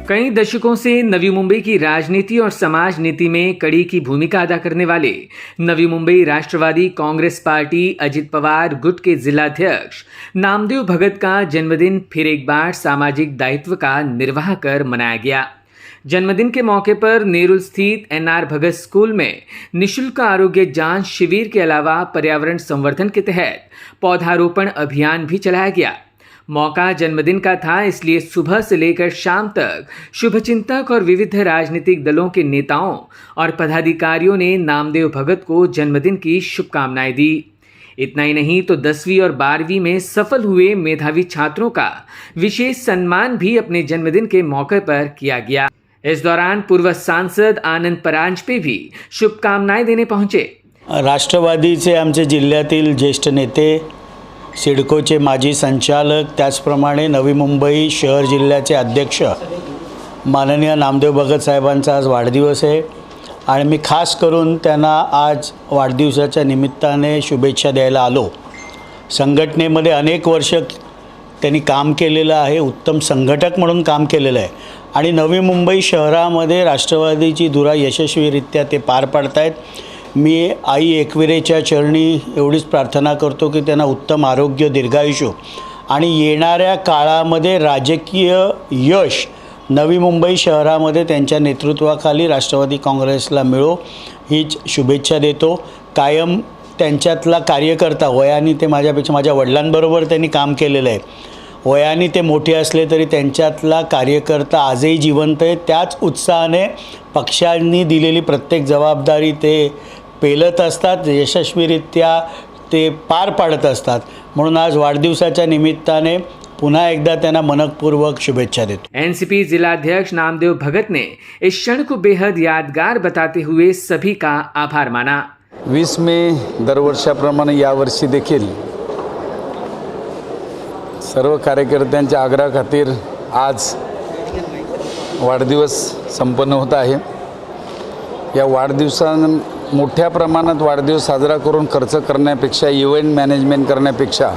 कई दशकों से नवी मुंबई की राजनीति और समाज नीति में कड़ी की भूमिका अदा करने वाले नवी मुंबई राष्ट्रवादी कांग्रेस पार्टी अजित पवार गुट के जिलाध्यक्ष नामदेव भगत का जन्मदिन फिर एक बार सामाजिक दायित्व का निर्वाह कर मनाया गया। जन्मदिन के मौके पर नेरुल स्थित एनआर भगत स्कूल में निशुल्क आरोग्य जांच शिविर के अलावा पर्यावरण संवर्धन के तहत पौधारोपण अभियान भी चलाया गया। मौका जन्मदिन का था, इसलिए सुबह से लेकर शाम तक शुभचिंतक और विविध राजनीतिक दलों के नेताओं और पदाधिकारियों ने नामदेव भगत को जन्मदिन की शुभकामनाएं दी। इतना ही नहीं तो 10वीं और 12वीं में सफल हुए मेधावी छात्रों का विशेष सम्मान भी अपने जन्मदिन के मौके पर किया गया। इस दौरान पूर्व सांसद आनंद परांजपे भी शुभकामनाएं देने पहुंचे। राष्ट्रवादीचे आमचे जिल्ह्यातील ज्येष्ठ नेते, सिडकोचे माजी संचालक, त्याचप्रमाणे नवी मुंबई शहर जिल्ह्याचे अध्यक्ष माननीय नामदेव भगत साहेबांचा आज वाढदिवस आहे आणि मी खास करून त्यांना आज वाढदिवसाच्या निमित्ताने शुभेच्छा द्यायला आलो। संघटनेमध्ये अनेक वर्ष त्यांनी काम केलेलं आहे, उत्तम संघटक म्हणून काम केलेलं आहे आणि नवी मुंबई शहरामध्ये राष्ट्रवादीची धुरा यशस्वीरित्या ते पार पाडतायत। मी आई एकविरेच्या चरणी एवढीच प्रार्थना करतो की त्यांना उत्तम आरोग्य, दीर्घायुष्य आणि येणाऱ्या काळामध्ये राजकीय यश नवी मुंबई शहरामध्ये त्यांच्या नेतृत्वाखाली राष्ट्रवादी काँग्रेसला मिळो हीच शुभेच्छा देतो। कायम त्यांच्यातला कार्यकर्ता, वयाने ते माझ्यापेक्षा माझ्या वडिलांबरोबर त्यांनी काम केलेलं आहे, वयाने ते मोठे असले तरी त्यांच्यातला कार्यकर्ता आजही जिवंत आहे। त्याच उत्साहाने पक्षांनी दिलेली प्रत्येक जबाबदारी ते पेलत असतात, यशस्वीरित्या ते पार पाडत असतात। म्हणून आज वाढदिवसाच्या निमित्ताने पुन्हा एकदा त्यांना मनपूर्वक शुभेच्छा देतो। एनसीपी जिलाध्यक्ष नामदेव भगत ने इस क्षण को बेहद यादगार बताते हुए सभी का आभार माना। 20 मे दरवर्षाप्रमाणे यावर्षी देखील सर्व कार्यकर्त्यांच्या आग्रहाखातीर आज वाढदिवस संपन्न होत आहे। या वाढदिवसानं मोठ्या प्रमाणात वाढदिवस साजरा करून खर्च करण्यापेक्षा, इव्हेंट मॅनेजमेंट करण्यापेक्षा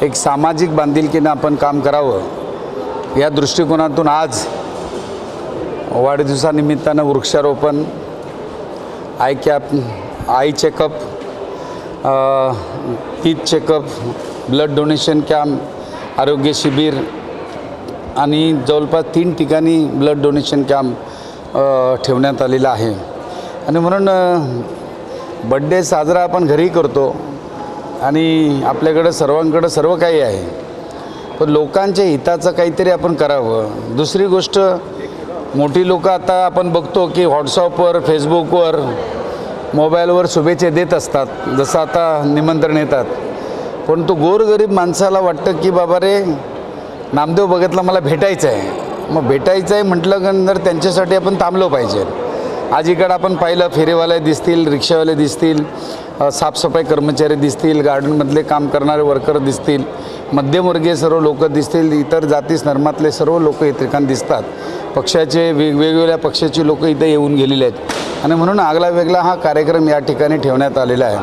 एक सामाजिक बांधिलकीने आपण काम करावं या दृष्टिकोनातून आज वाढदिवसानिमित्तानं वृक्षारोपण, i cap, I checkup, teeth checkup, blood donation camp, आरोग्य शिबिर आणि जवळपास 3 ठिकाणी ब्लड डोनेशन कॅम्प ठेवण्यात आलेला आहे। आणि म्हणून बड्डे साजरा आपण घरी करतो आणि आपल्याकडे सर्वांकडे सर्व काही आहे, पण लोकांच्या हिताचं काहीतरी आपण करावं। दुसरी गोष्ट, मोठी लोक आता आपण बघतो की व्हॉट्सअपवर, फेसबुकवर, मोबाईलवर शुभेच्छा देत असतात, जसं आता निमंत्रण येतात, पण तो गोरगरीब माणसाला वाटतं की बाबा रे नामदेव भगतला मला भेटायचं आहे। मग भेटायचं आहे म्हटलं तर त्यांच्यासाठी आपण थांबलो पाहिजे। आज इकडं आपण पाहिलं, फेरीवाले दिसतील, रिक्षावाले दिसतील, साफसफाई कर्मचारी दिसतील, गार्डनमधले काम करणारे वर्कर दिसतील, मध्यमवर्गीय सर्व लोक दिसतील, इतर जाती धर्मातले सर्व लोक इथे ठिकाणी दिसतात। पक्षाचे वेगवेगळ्या पक्षाची लोक इथे येऊन गेलेले आहेत आणि म्हणून आगला वेगळा हा कार्यक्रम या ठिकाणी ठेवण्यात आलेला आहे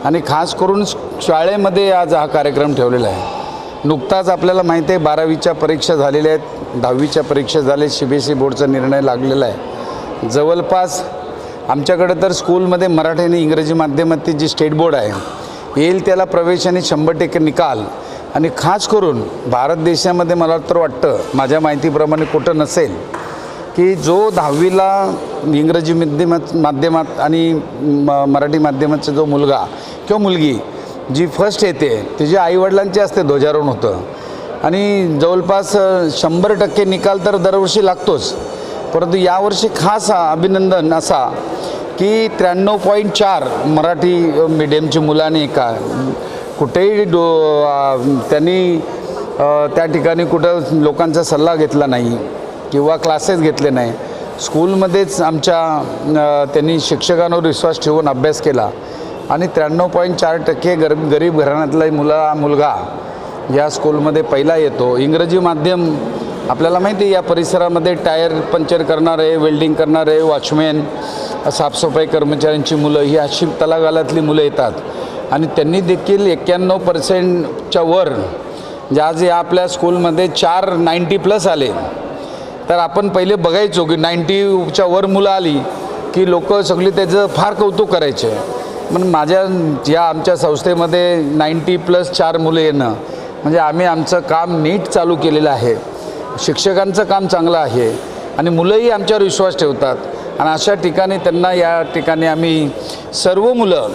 आणि खास करून शाळेमध्ये आज हा कार्यक्रम ठेवलेला आहे। नुकताच आपल्याला माहिती आहे 12वीच्या परीक्षा झालेल्या आहेत, 10वीच्या परीक्षा झाले, सीबीएसई बोर्डचा निर्णय लागलेला आहे। जवळपास आमच्याकडे तर स्कूलमध्ये मराठी आणि इंग्रजी माध्यमातील जी स्टेट बोर्ड आहे येईल त्याला प्रवेश आणि 100% निकाल आणि खास करून भारत देशामध्ये मला तर वाटतं, माझ्या माहितीप्रमाणे कुठं नसेल की जो 10वीला इंग्रजी माध्यमात आणि मराठी माध्यमाचा जो मुलगा किंवा मुलगी जी फर्स्ट येते तिच्या आईवडिलांचे असते ध्वजारोहण होतं आणि जवळपास 100% निकाल तर दरवर्षी लागतोच, परंतु यावर्षी खास अभिनंदन असा की 93.4 मराठी मीडियमची मुलांनी कुठेही त्यांनी त्या ठिकाणी कुठं लोकांचा सल्ला घेतला नाही किंवा क्लासेस घेतले नाही, स्कूलमध्येच आमच्या त्यांनी शिक्षकांवर विश्वास ठेवून अभ्यास केला आणि 93.4% गरीब घराण्यातला मुलगा या स्कूलमध्ये पहिला येतो। इंग्रजी माध्यम आपल्याला माहिती आहे, या परिसरामध्ये टायर पंक्चर करणारे, वेल्डिंग करणारे, वॉचमॅन, साफसफाई कर्मचाऱ्यांची मुलं ही अशी तळागाळातली मुलं येतात आणि त्यांनी देखील 91%च्या वर, जे आज या आपल्या स्कूलमध्ये 490+ आले, तर आपण पहिले बघायचो की 90च्या वर मुलं आली की लोक सगळी त्याचं फार कौतुक करायचे. पण या आमच्या संस्थेमध्ये 90+ 4 मुलं येणं म्हणजे आम्ही आमचं काम नीट चालू केलेलं आहे. शिक्षकांचं काम चांगलं आहे आणि मुलंही आमच्यावर विश्वास ठेवतात आणि अशा ठिकाणी त्यांना या ठिकाणी आम्ही सर्व मुलं,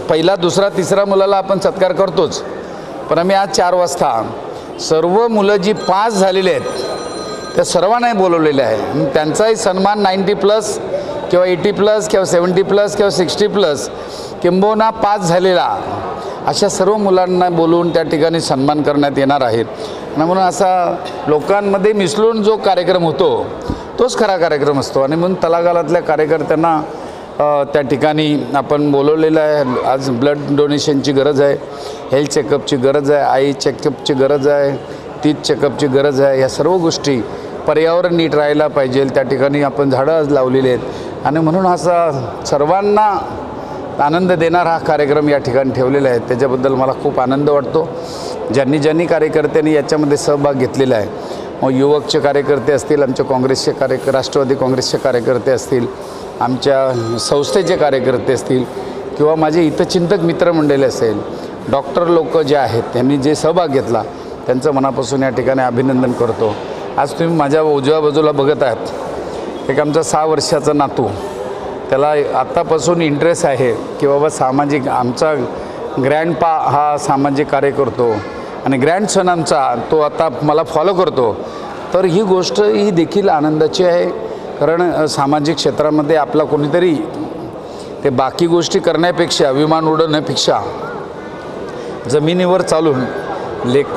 पहिला दुसरा तिसरा मुलाला आपण सत्कार करतोच, पण आम्ही आज 4 वाजता सर्व मुलं जी पास झालेली आहेत त्या सर्वांनाही बोलवलेलं आहे. त्यांचाही सन्मान 90+ किंवा 80+ किंवा 70+ किंवा 60+ किंबहुना पास झालेला अशा सर्व मुलांना बोलवून त्या ठिकाणी सन्मान करण्यात येणार आहे. आणि म्हणून असा लोकांमध्ये मिसळून जो कार्यक्रम होतो तोच खरा कार्यक्रम असतो. आणि म्हणून तलागाळातल्या कार्यकर्त्यांना त्या ठिकाणी आपण बोलवलेलं आहे. आज ब्लड डोनेशनची गरज आहे, हेल्थ चेकअपची गरज आहे, आई चेकअपची गरज आहे, तीच चेकअपची गरज आहे. या सर्व गोष्टी, पर्यावरण नीट राहायला पाहिजे, त्या ठिकाणी आपण झाडं आज लावलेली आहेत. आणि म्हणून असा सर्वांना आनंद देणारा हा कार्यक्रम या ठिकाणी ठेवलेला आहे. त्याच्याबद्दल मला खूप आनंद वाटतो. ज्यांनी कार्यकर्त्यांनी याच्यामध्ये सहभाग घेतलेला आहे, मग युवकचे कार्यकर्ते असतील, आमच्या काँग्रेसचे राष्ट्रवादी काँग्रेसचे कार्यकर्ते असतील, आमच्या संस्थेचे कार्यकर्ते असतील किंवा माझे हितचिंतक मित्रमंडळी असेल, डॉक्टर लोक जे आहेत त्यांनी जे सहभाग घेतला त्यांचं मनापासून या ठिकाणी अभिनंदन करतो. आज तुम्ही माझ्या उजव्या बाजूला बघत आहात एक आमचा 6 वर्षाचा नातू, त्याला आत्तापासून इंटरेस्ट आहे की बाबा सामाजिक, आमचा ग्रँडपा हा सामाजिक कार्य करतो आणि ग्रँडसन आमचा तो आता मला फॉलो करतो. तर ही गोष्ट ही देखील आनंदाची आहे. कारण सामाजिक क्षेत्रामध्ये आपला कोणीतरी ते बाकी गोष्टी करण्यापेक्षा, विमान उडवण्यापेक्षा जमिनीवर चालून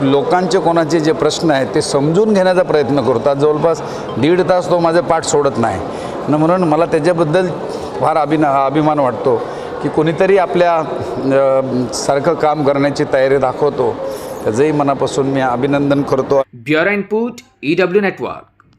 लोकांचे कोणाचे जे प्रश्न आहेत ते समजून घेण्याचा प्रयत्न करतात. जवळपास 1.5 तास तो माझे पाठ सोडत नाही. आणि म्हणून मला त्याच्याबद्दल फार अभिमान वाटतो की कोणीतरी आपल्या सारखं काम करण्याची तयारी दाखवतो. त्याचंही मनापासून मी अभिनंदन करतो. Bureau report EW network.